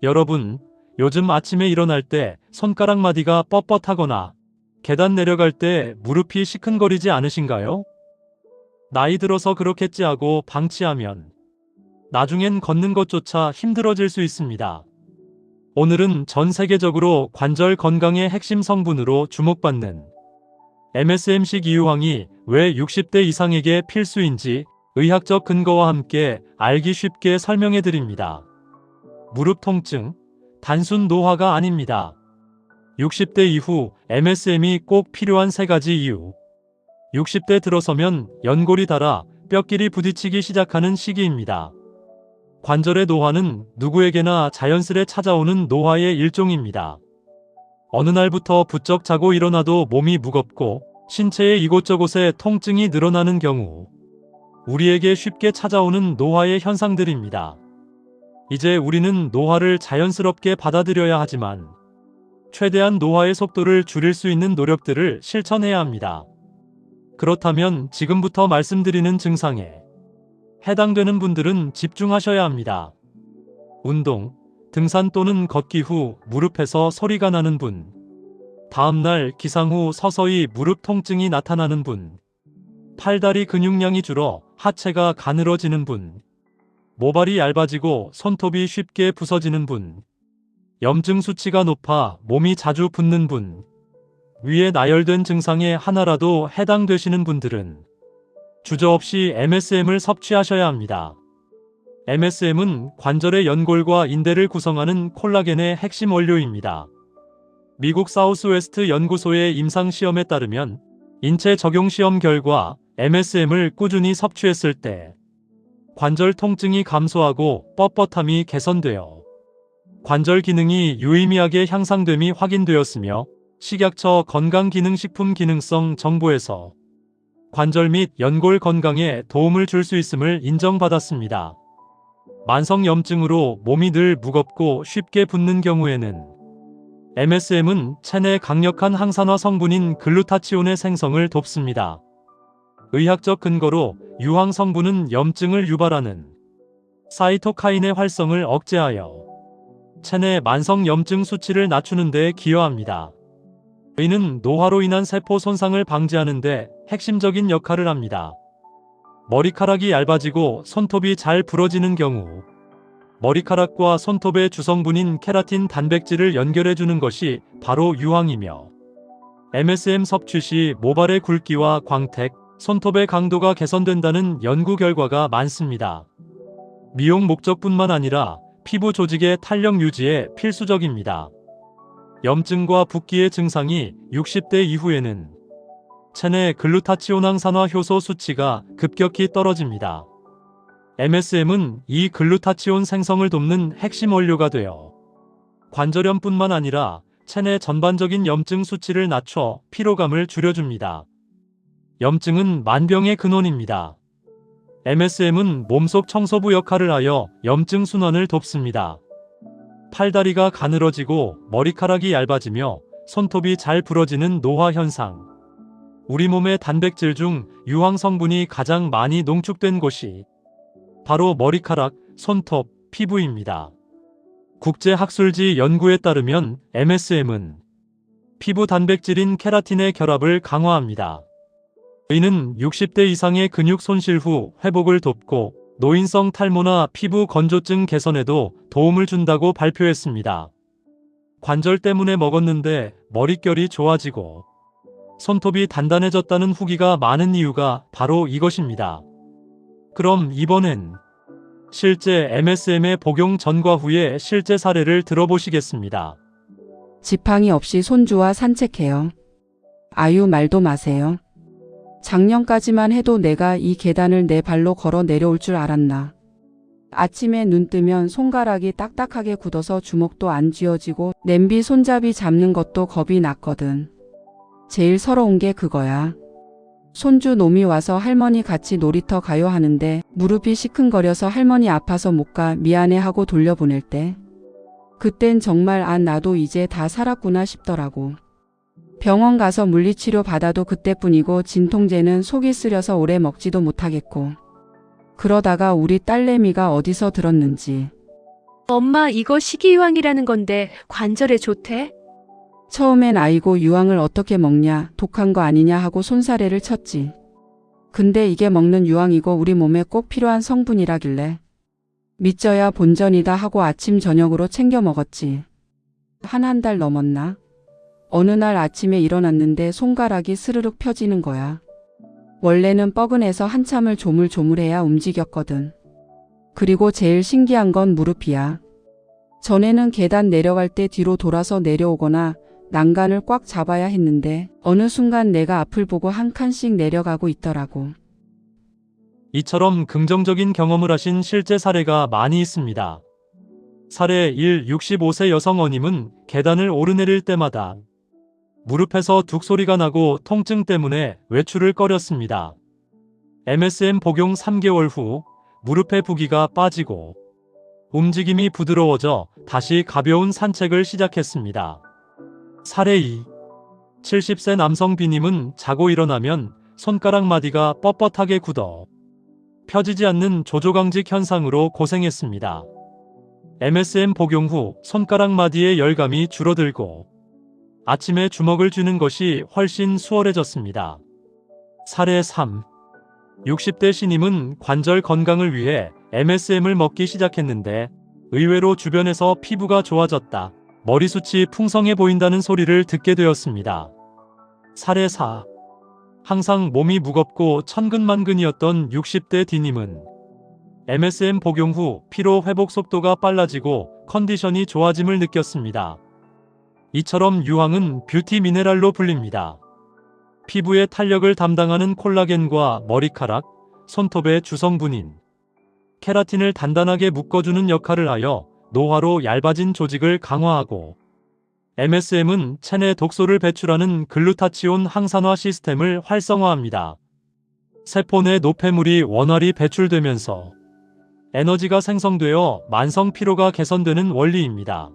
여러분, 요즘 아침에 일어날 때 손가락 마디가 뻣뻣하거나 계단 내려갈 때 무릎이 시큰거리지 않으신가요? 나이 들어서 그렇겠지 하고 방치하면 나중엔 걷는 것조차 힘들어질 수 있습니다. 오늘은 전 세계적으로 관절 건강의 핵심 성분으로 주목받는 MSM식 이유황이 왜 60대 이상에게 필수인지 의학적 근거와 함께 알기 쉽게 설명해 드립니다. 무릎 통증, 단순 노화가 아닙니다. 60대 이후 MSM이 꼭 필요한 3가지 이유. 60대 들어서면 연골이 닳아 뼈끼리 부딪히기 시작하는 시기입니다. 관절의 노화는 누구에게나 자연스레 찾아오는 노화의 일종입니다. 어느 날부터 부쩍 자고 일어나도 몸이 무겁고 신체의 이곳저곳에 통증이 늘어나는 경우 우리에게 쉽게 찾아오는 노화의 현상들입니다. 이제 우리는 노화를 자연스럽게 받아들여야 하지만 최대한 노화의 속도를 줄일 수 있는 노력들을 실천해야 합니다. 그렇다면 지금부터 말씀드리는 증상에 해당되는 분들은 집중하셔야 합니다. 운동, 등산 또는 걷기 후 무릎에서 소리가 나는 분, 다음날 기상 후 서서히 무릎 통증이 나타나는 분, 팔다리 근육량이 줄어 하체가 가늘어지는 분, 모발이 얇아지고 손톱이 쉽게 부서지는 분, 염증 수치가 높아 몸이 자주 붓는 분, 위에 나열된 증상에 하나라도 해당되시는 분들은 주저없이 MSM을 섭취하셔야 합니다. MSM은 관절의 연골과 인대를 구성하는 콜라겐의 핵심 원료입니다. 미국 사우스웨스트 연구소의 임상시험에 따르면 인체 적용 시험 결과 MSM을 꾸준히 섭취했을 때 관절 통증이 감소하고 뻣뻣함이 개선되어 관절 기능이 유의미하게 향상됨이 확인되었으며 식약처 건강기능식품 기능성 정보에서 관절 및 연골 건강에 도움을 줄 수 있음을 인정받았습니다. 만성 염증으로 몸이 늘 무겁고 쉽게 붓는 경우에는 MSM은 체내 강력한 항산화 성분인 글루타치온의 생성을 돕습니다. 의학적 근거로 유황 성분은 염증을 유발하는 사이토카인의 활성을 억제하여 체내 만성 염증 수치를 낮추는 데 기여합니다. 이는 노화로 인한 세포 손상을 방지하는 데 핵심적인 역할을 합니다. 머리카락이 얇아지고 손톱이 잘 부러지는 경우 머리카락과 손톱의 주성분인 케라틴 단백질을 연결해주는 것이 바로 유황이며 MSM 섭취 시 모발의 굵기와 광택, 손톱의 강도가 개선된다는 연구 결과가 많습니다. 미용 목적뿐만 아니라 피부 조직의 탄력 유지에 필수적입니다. 염증과 붓기의 증상이 60대 이후에는 체내 글루타치온 항산화 효소 수치가 급격히 떨어집니다. MSM은 이 글루타치온 생성을 돕는 핵심 원료가 되어 관절염뿐만 아니라 체내 전반적인 염증 수치를 낮춰 피로감을 줄여줍니다. 염증은 만병의 근원입니다. MSM은 몸속 청소부 역할을 하여 염증 순환을 돕습니다. 팔다리가 가늘어지고 머리카락이 얇아지며 손톱이 잘 부러지는 노화 현상. 우리 몸의 단백질 중 유황 성분이 가장 많이 농축된 곳이 바로 머리카락, 손톱, 피부입니다. 국제학술지 연구에 따르면 MSM은 피부 단백질인 케라틴의 결합을 강화합니다. 이는 60대 이상의 근육 손실 후 회복을 돕고 노인성 탈모나 피부 건조증 개선에도 도움을 준다고 발표했습니다. 관절 때문에 먹었는데 머릿결이 좋아지고 손톱이 단단해졌다는 후기가 많은 이유가 바로 이것입니다. 그럼 이번엔 실제 MSM의 복용 전과 후의 실제 사례를 들어보시겠습니다. 지팡이 없이 손주와 산책해요. 아유, 말도 마세요. 작년까지만 해도 내가 이 계단을 내 발로 걸어 내려올 줄 알았나. 아침에 눈 뜨면 손가락이 딱딱하게 굳어서 주먹도 안 쥐어지고 냄비 손잡이 잡는 것도 겁이 났거든. 제일 서러운 게 그거야. 손주 놈이 와서 할머니 같이 놀이터 가요 하는데 무릎이 시큰거려서 할머니 아파서 못 가 미안해 하고 돌려보낼 때. 그땐 정말 나도 이제 다 살았구나 싶더라고. 병원 가서 물리치료 받아도 그때뿐이고 진통제는 속이 쓰려서 오래 먹지도 못하겠고. 그러다가 우리 딸내미가 어디서 들었는지 엄마, 이거 식이유황이라는 건데 관절에 좋대? 처음엔 아이고 유황을 어떻게 먹냐, 독한 거 아니냐 하고 손사래를 쳤지. 근데 이게 먹는 유황이고 우리 몸에 꼭 필요한 성분이라길래 믿져야 본전이다 하고 아침 저녁으로 챙겨 먹었지. 한 달 넘었나? 어느 날 아침에 일어났는데 손가락이 스르륵 펴지는 거야. 원래는 뻐근해서 한참을 조물조물해야 움직였거든. 그리고 제일 신기한 건 무릎이야. 전에는 계단 내려갈 때 뒤로 돌아서 내려오거나 난간을 꽉 잡아야 했는데 어느 순간 내가 앞을 보고 한 칸씩 내려가고 있더라고. 이처럼 긍정적인 경험을 하신 실제 사례가 많이 있습니다. 사례 1. 65세 여성 어님은 계단을 오르내릴 때마다 무릎에서 둑 소리가 나고 통증 때문에 외출을 꺼렸습니다. MSM 복용 3개월 후 무릎의 부기가 빠지고 움직임이 부드러워져 다시 가벼운 산책을 시작했습니다. 사례 2. 70세 남성 B님은 자고 일어나면 손가락 마디가 뻣뻣하게 굳어 펴지지 않는 조조강직 현상으로 고생했습니다. MSM 복용 후 손가락 마디의 열감이 줄어들고 아침에 주먹을 쥐는 것이 훨씬 수월해졌습니다. 사례 3. 60대 C님은 관절 건강을 위해 MSM을 먹기 시작했는데 의외로 주변에서 피부가 좋아졌다, 머리숱이 풍성해 보인다는 소리를 듣게 되었습니다. 사례 4. 항상 몸이 무겁고 천근만근이었던 60대 D님은 MSM 복용 후 피로 회복 속도가 빨라지고 컨디션이 좋아짐을 느꼈습니다. 이처럼 유황은 뷰티 미네랄로 불립니다. 피부의 탄력을 담당하는 콜라겐과 머리카락, 손톱의 주성분인 케라틴을 단단하게 묶어주는 역할을 하여 노화로 얇아진 조직을 강화하고, MSM은 체내 독소를 배출하는 글루타치온 항산화 시스템을 활성화합니다. 세포 내 노폐물이 원활히 배출되면서 에너지가 생성되어 만성 피로가 개선되는 원리입니다.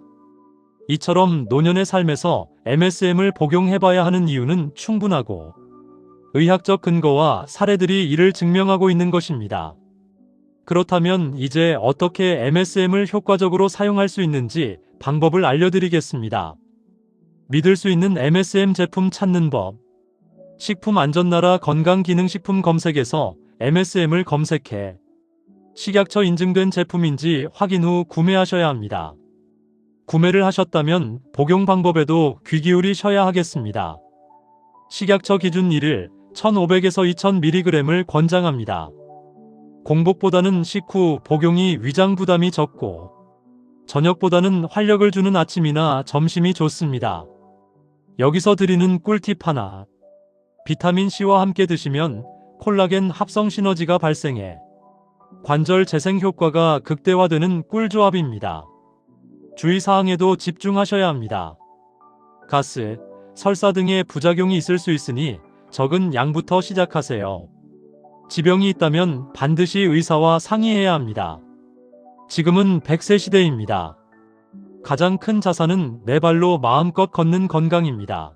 이처럼 노년의 삶에서 MSM을 복용해봐야 하는 이유는 충분하고 의학적 근거와 사례들이 이를 증명하고 있는 것입니다. 그렇다면 이제 어떻게 MSM을 효과적으로 사용할 수 있는지 방법을 알려드리겠습니다. 믿을 수 있는 MSM 제품 찾는 법. 식품안전나라 건강기능식품 검색에서 MSM을 검색해 식약처 인증된 제품인지 확인 후 구매하셔야 합니다. 구매를 하셨다면 복용 방법에도 귀 기울이셔야 하겠습니다. 식약처 기준 1일 1500에서 2000mg을 권장합니다. 공복보다는 식후 복용이 위장 부담이 적고 저녁보다는 활력을 주는 아침이나 점심이 좋습니다. 여기서 드리는 꿀팁 하나. 비타민C와 함께 드시면 콜라겐 합성 시너지가 발생해 관절 재생 효과가 극대화되는 꿀조합입니다. 주의사항에도 집중하셔야 합니다. 가스, 설사 등의 부작용이 있을 수 있으니 적은 양부터 시작하세요. 지병이 있다면 반드시 의사와 상의해야 합니다. 지금은 100세 시대입니다. 가장 큰 자산은 내 발로 마음껏 걷는 건강입니다.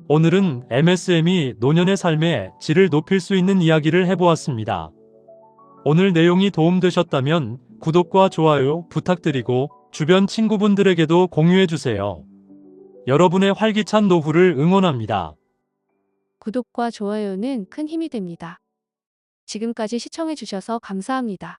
오늘은 MSM이 노년의 삶의 질을 높일 수 있는 이야기를 해보았습니다. 오늘 내용이 도움되셨다면 구독과 좋아요 부탁드리고 주변 친구분들에게도 공유해주세요. 여러분의 활기찬 노후를 응원합니다. 구독과 좋아요는 큰 힘이 됩니다. 지금까지 시청해주셔서 감사합니다.